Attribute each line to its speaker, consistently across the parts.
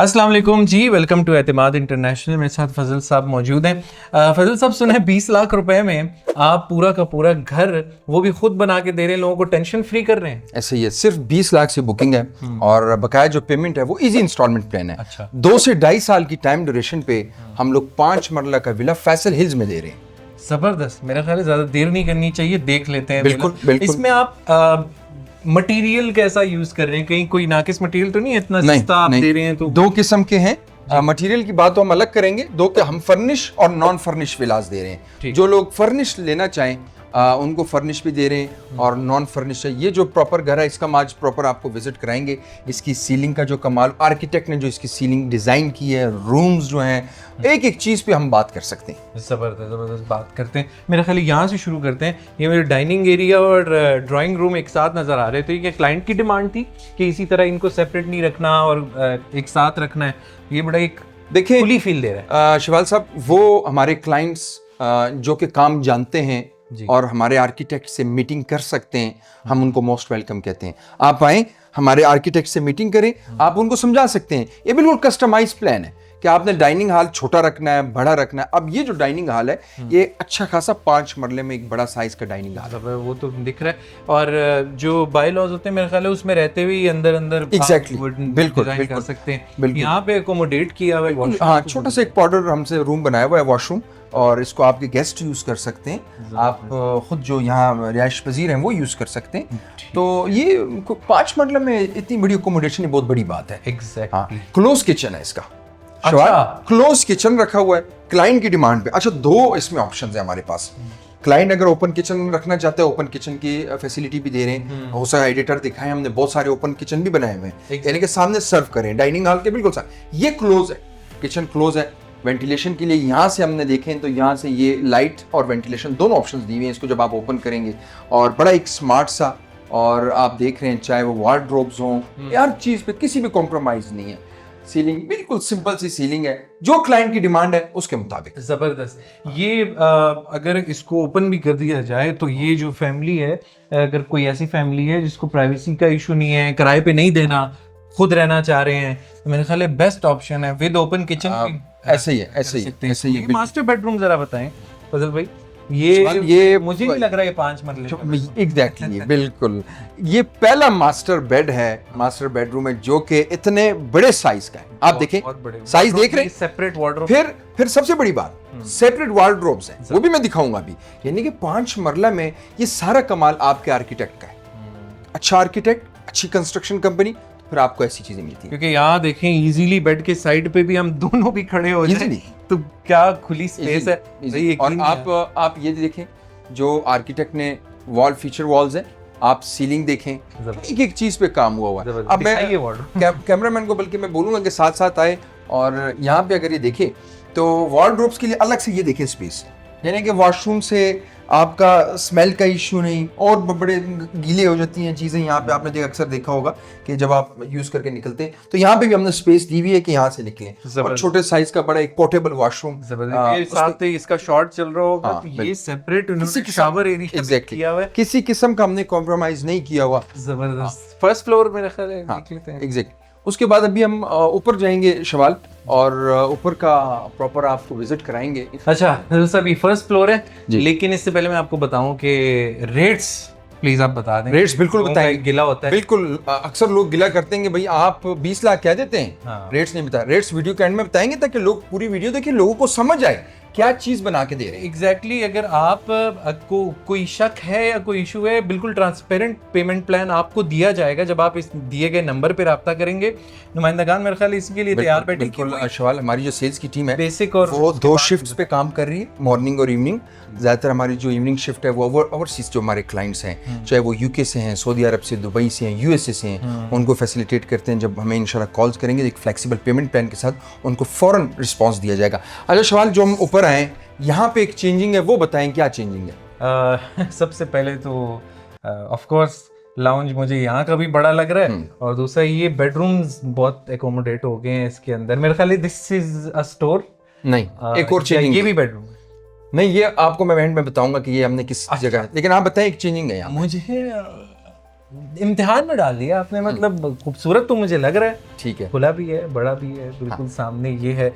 Speaker 1: अस्सलाम वालेकुम जी, welcome to एतमाद इंटरनेशनल। मेरे साथ फजल साहब मौजूद हैं। फजल साहब, सुना है 20 लाख रुपए में आप पूरा का पूरा घर वो भी खुद बना के दे रहे हैं, लोगों को टेंशन फ्री कर रहे हैं।
Speaker 2: ऐसे ही है, सिर्फ 20 लाख से बुकिंग है और बकाया जो पेमेंट है वो इजी इंस्टॉलमेंट प्लान है।
Speaker 1: अच्छा।
Speaker 2: 2 से 2.5 साल की टाइम ड्यूरेशन पे हम लोग 5 मरला का विला फैसल हिल्स में दे रहे हैं।
Speaker 1: जबरदस्त। मेरा ख्याल है ज्यादा देर नहीं करनी चाहिए, देख लेते हैं।
Speaker 2: बिल्कुल, बिल्कुल।
Speaker 1: इसमें आप मटेरियल कैसा यूज कर रहे हैं? कहीं कोई नाकिस मटेरियल तो नहीं है? इतना सस्ता आप दे रहे हैं तो
Speaker 2: 2 किस्म के हैं। मटेरियल की बात तो हम अलग करेंगे। 2 के हम फर्निश और नॉन फर्निश विलास दे रहे हैं। जो लोग फर्निश लेना चाहें उनको फर्निश भी दे रहे हैं और नॉन फर्निश है। ये जो प्रॉपर घर है इसका हम आज प्रॉपर आपको विजिट कराएंगे। इसकी सीलिंग का जो कमाल, आर्किटेक्ट ने जो इसकी सीलिंग डिजाइन की है, रूम्स जो हैं, एक एक चीज पे हम बात कर सकते हैं।
Speaker 1: जबरदस्त बात करते हैं। मेरा ख्याल है यहाँ से शुरू करते हैं। ये मेरे डाइनिंग एरिया और ड्राइंग रूम एक साथ नजर आ रहे थे। ये क्लाइंट की डिमांड थी कि इसी तरह इनको सेपरेट नहीं रखना और एक साथ रखना है। ये बड़ा एक
Speaker 2: देखिए,
Speaker 1: खुली फील दे रहा है।
Speaker 2: शिवाल साहब, वो हमारे क्लाइंट्स जो कि काम जानते हैं और हमारे आर्किटेक्ट से मीटिंग कर सकते हैं, हम उनको मोस्ट वेलकम कहते हैं। आप आएं, हमारे आर्किटेक्ट से मीटिंग करें, आप उनको समझा सकते हैं। ये बिल्कुल कस्टमाइज प्लान है कि आपने डाइनिंग हॉल छोटा रखना है, बड़ा रखना है। अब ये जो डाइनिंग हॉल है ये अच्छा खासा 5 मरले में एक बड़ा साइज का डाइनिंग हॉल है।
Speaker 1: वो तो दिख रहा है। और जो बाय लॉज होते हैं मेरे ख्याल है उसमें रहते हुए अंदर
Speaker 2: एग्जैक्टली, बिल्कुल
Speaker 1: कर सकते हैं। यहाँ पे अकोमोडेट किया हुआ है।
Speaker 2: हाँ, छोटा सा एक पाउडर हमसे रूम बनाया हुआ है, वॉशरूम, और इसको आपके गेस्ट यूज कर सकते हैं। आप खुद जो यहाँ रिहायश पजीर हैं वो यूज कर सकते हैं। तो ये 5 मरला में इतनी बड़ी अकोमोडेशन बहुत बड़ी बात है।
Speaker 1: एग्जैक्टली।
Speaker 2: क्लोज किचन है इसका।
Speaker 1: अच्छा,
Speaker 2: क्लोज किचन रखा हुआ है क्लाइंट की डिमांड पे। अच्छा, 2 इसमें ऑप्शंस है हमारे पास। क्लाइंट अगर ओपन किचन रखना चाहते हैं, ओपन किचन की फैसिलिटी भी दे रहे हैं। हो सकता है एडिटर दिखाएं, हमने बहुत सारे ओपन किचन भी बनाए हुए हैं, यानी कि सामने सर्व करें डाइनिंग हॉल के बिल्कुल साथ। ये क्लोज है, किचन क्लोज है। वेंटिलेशन के लिए यहाँ से हमने देखें तो यहाँ से ये लाइट और वेंटिलेशन दोनों ऑप्शंस दी हुई हैं इसको जब आप ओपन करेंगे। और बड़ा एक स्मार्ट सा, और आप देख रहे हैं चाहे वो वार्डरोब्स हों, हर चीज़ पे किसी भी कॉम्प्रोमाइज नहीं है। सीलिंग बिल्कुल सिंपल सी सीलिंग है, जो क्लाइंट की डिमांड है उसके मुताबिक।
Speaker 1: जबरदस्त। ये अगर इसको ओपन भी कर दिया जाए तो ये जो फैमिली है, अगर कोई ऐसी फैमिली है जिसको प्राइवेसी का इशू नहीं है, किराए पे नहीं देना, खुद रहना चाह रहे हैं, तो मेरे ख्याल है बेस्ट ऑप्शन है विद ओपन किचन।
Speaker 2: ऐसे ही है, ऐसे ही है।
Speaker 1: मास्टर बेडरूम जरा बताएं फजल भाई। ये मुझे नहीं लग रहा है 5 मरले।
Speaker 2: एग्जैक्टली, बिल्कुल। ये पहला मास्टर बेड है, मास्टर बेडरूम है जो कि इतने बड़े साइज का है। आप देखें, साइज देख रहे हैं,
Speaker 1: सेपरेट वार्डरोब।
Speaker 2: फिर सबसे बड़ी बात, सेपरेट वार्डरोब्स हैं, वो भी मैं दिखाऊंगा अभी। यानी कि 5 मरला में ये सारा कमाल आपके आर्किटेक्ट का है। अच्छा आर्किटेक्ट, अच्छी कंस्ट्रक्शन कंपनी, फिर आपको ऐसी चीजें मिलती हैं।
Speaker 1: क्योंकि यहाँ देखें, इजीली बेड के साइड पे भी हम दोनों भी खड़े हो जाएं, तो क्या खुली स्पेस है।
Speaker 2: और आप ये देखें, जो आर्किटेक्ट ने वॉल फीचर वॉल्स हैं, आप सीलिंग देखें, एक एक चीज पे काम हुआ है। अब मैं कैमरामैन को बल्कि मैं बोलूंगा कि साथ साथ आए, और यहाँ पे अगर ये देखें तो वार्डरोब्स के लिए अलग से ये देखें स्पेस, यानी कि वॉशरूम से आपका स्मेल का इशू नहीं, और बड़े गीले हो जाती हैं चीज़ें। यहाँ पे आपने अक्सर देखा होगा कि जब आप यूज करके निकलते हैं तो यहाँ पे भी हमने स्पेस दी हुई है कि यहाँ से निकलें। और छोटे साइज का बड़ा एक पोर्टेबल वॉशरूम,
Speaker 1: साथ ही इसका शॉर्ट चल रहा होगा। तो ये सेपरेट शावर एरिया किया हुआ है,
Speaker 2: किसी किस्म का हमने कॉम्प्रोमाइज नहीं किया हुआ।
Speaker 1: जबरदस्त। फर्स्ट फ्लोर मेरा ख्याल है, देख लेते हैं।
Speaker 2: एग्जैक्ट। उसके बाद अभी हम ऊपर जाएंगे शवाल, और ऊपर का प्रॉपर आपको विजिट कराएंगे।
Speaker 1: अच्छा सब ये फर्स्ट फ्लोर है, लेकिन इससे पहले मैं आपको बताऊं कि रेट्स प्लीज आप बता दें।
Speaker 2: रेट्स बिल्कुल बताएंगे।
Speaker 1: गिला होता है
Speaker 2: बिल्कुल, अक्सर लोग गिला करते हैं कि भाई आप 20 लाख कह देते हैं।
Speaker 1: हाँ।
Speaker 2: रेट्स नहीं बताया। रेट्स वीडियो के एंड में बताएंगे ताकि लोग पूरी वीडियो देखें, लोगों को समझ आए क्या चीज बना के दे रहे हैं।
Speaker 1: एग्जैक्टली। अगर आप को कोई शक है या कोई इशू है, बिल्कुल ट्रांसपेरेंट पेमेंट प्लान आपको दिया जाएगा जब आप इस दिए गए नंबर पे राब्ता करेंगे। नुमाइंदगान मेरे ख्याल इसके लिए तैयार बैठे।
Speaker 2: बिल्कुल शवाल, हमारी जो सेल्स की टीम है
Speaker 1: बेसिक और
Speaker 2: वो 2 शिफ्ट्स पे काम कर रही है, मॉर्निंग और इवनिंग। ज़्यादातर हमारी जो इवनिंग शिफ्ट है वो ओवरसीज जो हमारे क्लाइंट्स हैं, चाहे वो यूके से हैं, सऊदी अरब से, दुबई से हैं, यूएसए से हैं, उनको फैसिलिटेट करते हैं। जब हमें इंशाल्लाह कॉल्स करेंगे एक फ्लेक्सिबल पेमेंट प्लान के साथ उनको फ़ौरन रिस्पॉन्स दिया जाएगा। अच्छा शवाल, जो हम ऊपर आए यहाँ पे एक चेंजिंग है, वो बताएं क्या चेंजिंग है।
Speaker 1: सबसे पहले तो ऑफ कोर्स लाउंज मुझे यहाँ का भी बड़ा लग रहा है, और दूसरा ये बेडरूम्स बहुत एकोमोडेट हो गए हैं इसके अंदर। मेरे ख्याल है दिस इज अ स्टोर।
Speaker 2: नहीं, एक और चेंजिंग,
Speaker 1: ये भी बेडरूम
Speaker 2: नहीं, ये आपको मैं एंड में बताऊंगा कि ये हमने किस जगह है, लेकिन आप बताएं एक चेंजिंग है यहाँ।
Speaker 1: मुझे इम्तिहान में डाल दिया आपने, मतलब खूबसूरत तो मुझे लग रहा है,
Speaker 2: ठीक है।
Speaker 1: खुला भी है, बड़ा भी है, बिल्कुल सामने ये है।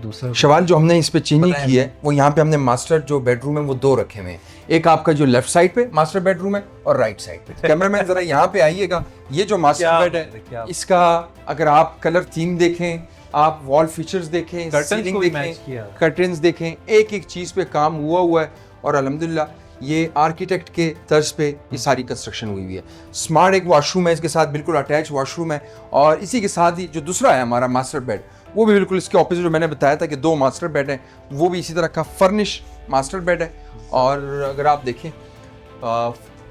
Speaker 1: दूसरा
Speaker 2: सवाल जो हमने इस पे चेंजिंग की है वो यहाँ पे हमने मास्टर जो बेडरूम है वो दो रखे हुए हैं। एक आपका जो लेफ्ट साइड पे मास्टर बेडरूम है और राइट साइड पे। कैमरामैन जरा यहाँ पे आइएगा। ये जो मास्टर बेड है इसका अगर आप कलर थीम देखें, आप वॉल फीचर्स देखें, सीलिंग देखें, कर्टन्स देखें, एक एक चीज पे काम हुआ है और अल्हम्दुलिल्लाह ये आर्किटेक्ट के तर्ज पे ये सारी कंस्ट्रक्शन हुई हुई है। स्मार्ट एक वॉशरूम है इसके साथ, बिल्कुल अटैच वॉशरूम है। और इसी के साथ ही जो दूसरा है हमारा मास्टर बेड वो भी बिल्कुल इसके ऑपोजिट, जो मैंने बताया था कि दो मास्टर बेड हैं, वो भी इसी तरह का फर्निश मास्टर बेड है। और अगर आप देखें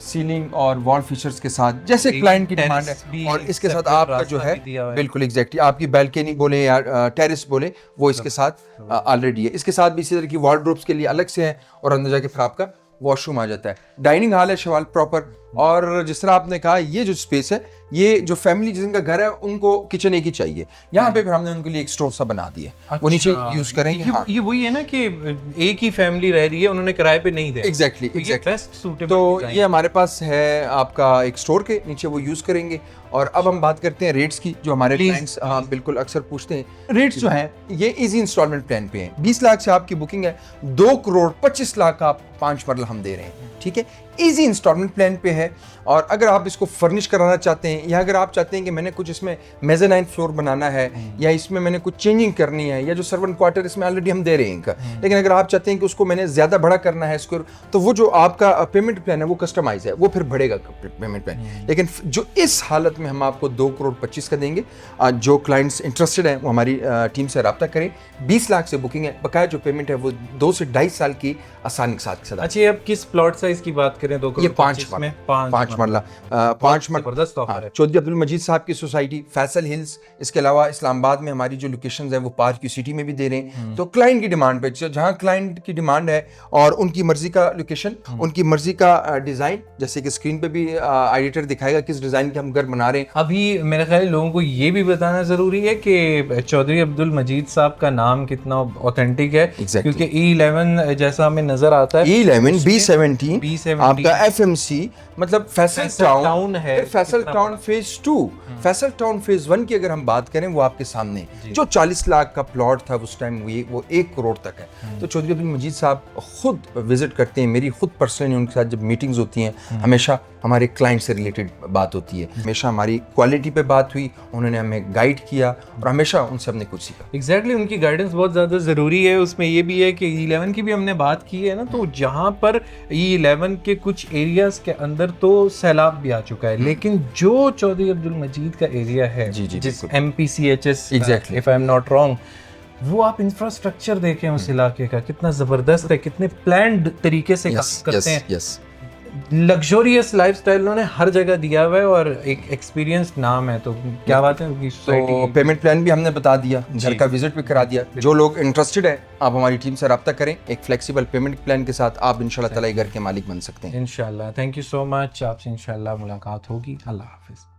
Speaker 2: सीलिंग और वॉल फीचर्स के साथ जैसे क्लाइंट की डिमांड है, और इसके साथ आपका जो है बिल्कुल एग्जैक्टली आपकी बैल्कनी बोले या टेरेस बोले वो इसके साथ ऑलरेडी है। इसके साथ भी इसी तरह की वार्डरोब्स के लिए अलग से है और अंदर जाके फिर आपका वॉशरूम आ जाता है। डाइनिंग हॉल है शवाल प्रॉपर। और जिस तरह आपने कहा ये जो स्पेस है, ये जो फैमिली जिनका घर है उनको किचन एक ही चाहिए, यहाँ पे फिर हमने उनके लिए एक स्टोव सा बना दिया, वो नीचे यूज करेंगे।
Speaker 1: ये वही है ना कि एक ही फैमिली रह रही है, उन्होंने किराए पे नहीं दिया।
Speaker 2: Exactly
Speaker 1: exactly.
Speaker 2: तो ये हमारे पास है आपका एक स्टोर के नीचे, वो यूज करेंगे। और अब हम बात करते हैं रेट्स की, जो हमारे क्लाइंट्स बिल्कुल अक्सर पूछते हैं। रेट्स जो हैं ये इजी इंस्टॉलमेंट प्लान पे हैं। 20 लाख से आपकी बुकिंग है, 2 करोड़ 25 लाख आप 5 मरला हम दे रहे हैं, ठीक है। इजी इंस्टॉलमेंट प्लान पे है। और अगर आप इसको फर्निश कराना चाहते हैं या अगर आप चाहते हैं कि मैंने कुछ इसमें मेज़ानाइन फ्लोर बनाना है या इसमें मैंने कुछ चेंजिंग करनी है, या जो सर्वेंट क्वार्टर इसमें ऑलरेडी हम दे रहे हैं इनका, लेकिन अगर आप चाहते हैं कि उसको मैंने ज़्यादा बड़ा करना है स्क्वायर, तो वो जो आपका पेमेंट प्लान है वो कस्टमाइज है, वो फिर बढ़ेगा पेमेंट प्लान। लेकिन जो इस हालत में हम आपको 2 करोड़ 25 का देंगे। जो क्लाइंट्स इंटरेस्टेड हैं वो हमारी टीम से रब्ता करें। 20 लाख से बुकिंग है, बकाया जो पेमेंट है वो 2 से 2.5 साल की आसानी के साथ।
Speaker 1: अच्छा, अब किस प्लॉट साइज की बात करें? 2 करोड़
Speaker 2: ये 5 मरला 5 मरला चौधरी अब्दुल मजीद साहब की सोसाइटी, फैसल हिल्स। इसके अलावा इस्लामाबाद में हमारी जो लोकेशंस है वो पार्क की सिटी में भी दे रहे हैं। तो क्लाइंट की डिमांड पे, जहाँ क्लाइंट की डिमांड है और उनकी मर्जी का लोकेशन, उनकी मर्जी का डिजाइन, जैसे कि स्क्रीन पे भी एडिटर दिखाएगा किस डिजाइन के हम घर बना रहे हैं।
Speaker 1: अभी मेरे ख्याल लोगों को ये भी बताना जरूरी है कि चौधरी अब्दुल मजीद साहब का नाम कितना ऑथेंटिक है, क्योंकि E11 जैसा हमें नजर आता है,
Speaker 2: E11 B17 आपका FMC मतलब फैसल टाउन है। Faisal town phase 2, Faisal town phase 1 की अगर हम बात करें वो आपके सामने जो 40 लाख का प्लॉट था उस टाइम वो 1 करोड़ तक है। तो चौधरी अब्दुल मजीद साहब खुद विजिट करते हैं, मेरी खुद पर्सनली उनके साथ जब मीटिंग्स होती हैं हमेशा हमारे क्लाइंट से रिलेटेड बात होती है, हमेशा हमारी क्वालिटी पे बात हुई, उन्होंने हमें गाइड किया और हमेशा उनसे हमने कुछ सीखा।
Speaker 1: एग्जैक्टली, उनकी गाइडेंस बहुत ज़्यादा ज़रूरी है। उसमें ये भी है कि E11 की भी हमने बात की है ना, तो जहाँ पर E11 के कुछ एरियाज़ के अंदर तो सैलाब भी आ चुका है, लेकिन जो चौधरी अब्दुल मजीद का एरिया है जिस MPCHS
Speaker 2: exactly
Speaker 1: if I am not wrong, वो आप इंफ्रास्ट्रक्चर देखें उस इलाके का कितना ज़बरदस्त है, कितने प्लान्ड तरीके से काम करते हैं। लग्जोरियस लाइफस्टाइल उन्होंने हर जगह दिया हुआ है और एक एक्सपीरियंस्ड नाम है। तो क्या बात है उनकी सोसाइटी।
Speaker 2: तो पेमेंट प्लान भी हमने बता दिया, घर का विजिट भी करा दिया। जो लोग इंटरेस्टेड है आप हमारी टीम से रब्ता करें, एक फ्लेक्सिबल पेमेंट प्लान के साथ आप इंशाल्लाह ताला घर के मालिक बन सकते हैं।
Speaker 1: इंशाल्लाह। थैंक यू सो मच, आपसे इंशाल्लाह मुलाकात होगी। अल्लाह हाफिज़।